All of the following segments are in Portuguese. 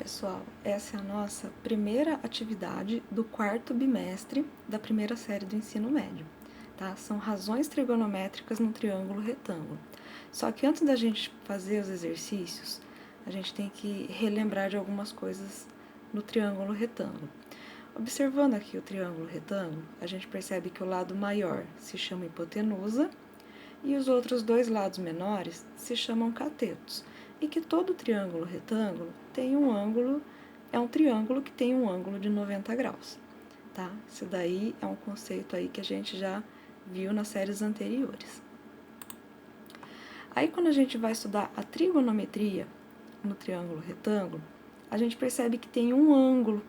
Pessoal, essa é a nossa primeira atividade do quarto bimestre da primeira série do ensino médio, tá? São razões trigonométricas no triângulo retângulo. Só que antes da gente fazer os exercícios, a gente tem que relembrar de algumas coisas no triângulo retângulo. Observando aqui o triângulo retângulo, a gente percebe que o lado maior se chama hipotenusa e os outros dois lados menores se chamam catetos, e que todo triângulo retângulo tem um ângulo, é um triângulo que tem um ângulo de 90 graus, tá? Isso daí é um conceito aí que a gente já viu nas séries anteriores. Aí quando a gente vai estudar a trigonometria no triângulo retângulo, a gente percebe que tem um ângulo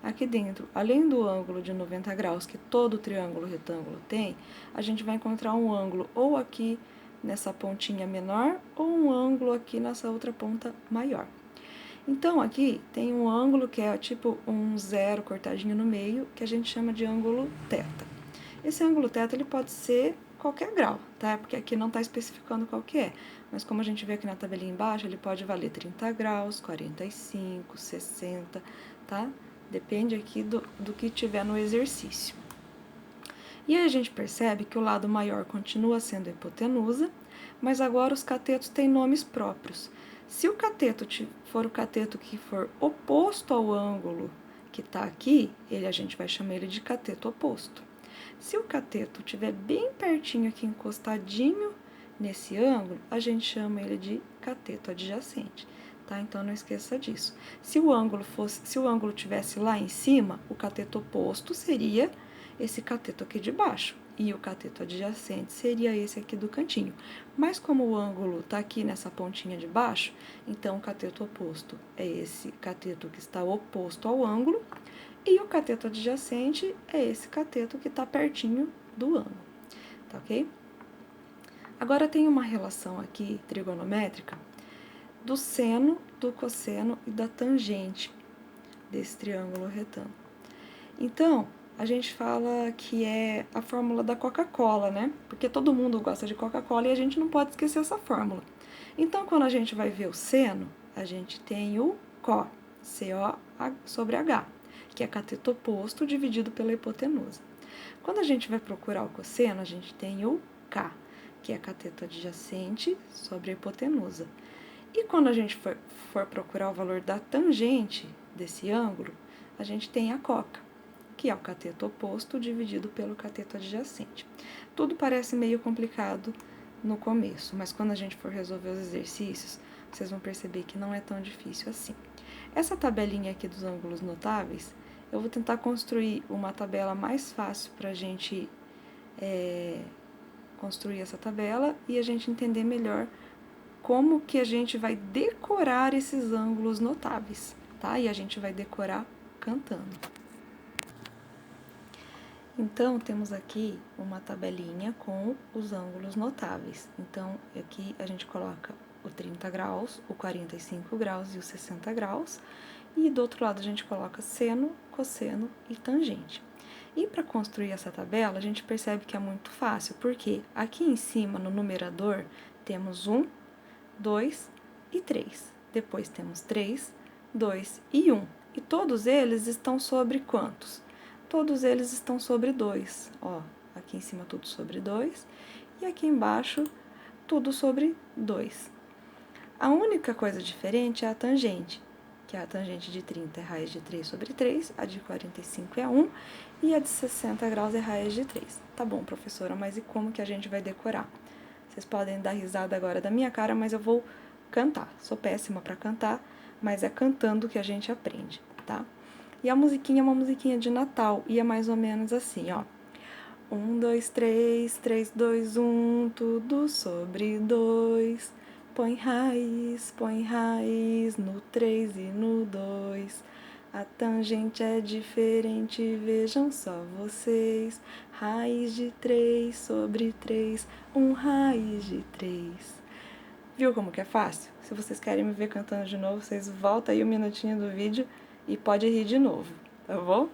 aqui dentro. Além do ângulo de 90 graus que todo triângulo retângulo tem, a gente vai encontrar um ângulo ou aqui nessa pontinha menor ou um ângulo aqui nessa outra ponta maior. Então, aqui tem um ângulo que é tipo um zero cortadinho no meio, que a gente chama de ângulo θ. Esse ângulo θ ele pode ser qualquer grau, tá? Porque aqui não está especificando qual que é. Mas como a gente vê aqui na tabelinha embaixo, ele pode valer 30 graus, 45, 60, tá? Depende aqui do que tiver no exercício. E aí a gente percebe que o lado maior continua sendo a hipotenusa, mas agora os catetos têm nomes próprios. Se o cateto for o cateto que for oposto ao ângulo que está aqui, a gente vai chamar ele de cateto oposto. Se o cateto estiver bem pertinho aqui, encostadinho nesse ângulo, a gente chama ele de cateto adjacente, tá? Então não esqueça disso. Se o ângulo tivesse lá em cima, o cateto oposto seria esse cateto aqui de baixo, e o cateto adjacente seria esse aqui do cantinho. Mas como o ângulo está aqui nessa pontinha de baixo, então o cateto oposto é esse cateto que está oposto ao ângulo, e o cateto adjacente é esse cateto que está pertinho do ângulo, tá ok? Agora tem uma relação aqui trigonométrica do seno, do cosseno e da tangente desse triângulo retângulo. Então, a gente fala que é a fórmula da Coca-Cola, né? Porque todo mundo gosta de Coca-Cola e a gente não pode esquecer essa fórmula. Então, quando a gente vai ver o seno, a gente tem o CO, CO sobre H, que é cateto oposto dividido pela hipotenusa. Quando a gente vai procurar o cosseno, a gente tem o K, que é cateto adjacente sobre a hipotenusa. E quando a gente for procurar o valor da tangente desse ângulo, a gente tem a coca, que é o cateto oposto dividido pelo cateto adjacente. Tudo parece meio complicado no começo, mas quando a gente for resolver os exercícios, vocês vão perceber que não é tão difícil assim. Essa tabelinha aqui dos ângulos notáveis, eu vou tentar construir uma tabela mais fácil para a gente construir essa tabela e a gente entender melhor como que a gente vai decorar esses ângulos notáveis, tá? E a gente vai decorar cantando. Então, temos aqui uma tabelinha com os ângulos notáveis. Então, aqui a gente coloca o 30 graus, o 45 graus e o 60 graus. E do outro lado a gente coloca seno, cosseno e tangente. E para construir essa tabela, a gente percebe que é muito fácil, porque aqui em cima, no numerador, temos 1, 2 e 3. Depois temos 3, 2 e 1. E todos eles estão sobre quantos? Todos eles estão sobre 2. Ó, aqui em cima tudo sobre 2 e aqui embaixo tudo sobre 2. A única coisa diferente é a tangente, que é a tangente de 30 é raiz de 3 sobre 3, a de 45 é 1 e a de 60 graus é raiz de 3. Tá bom, professora, mas e como que a gente vai decorar? Vocês podem dar risada agora da minha cara, mas eu vou cantar. Sou péssima para cantar, mas é cantando que a gente aprende, tá? E a musiquinha é uma musiquinha de Natal, e é mais ou menos assim, ó. 1, 2, 3, 3, 2, 1, tudo sobre 2. Põe raiz no 3 e no 2. A tangente é diferente, vejam só vocês. Raiz de 3 sobre 3, 1 raiz de 3. Viu como que é fácil? Se vocês querem me ver cantando de novo, vocês voltam aí um minutinho do vídeo e pode rir de novo, tá bom?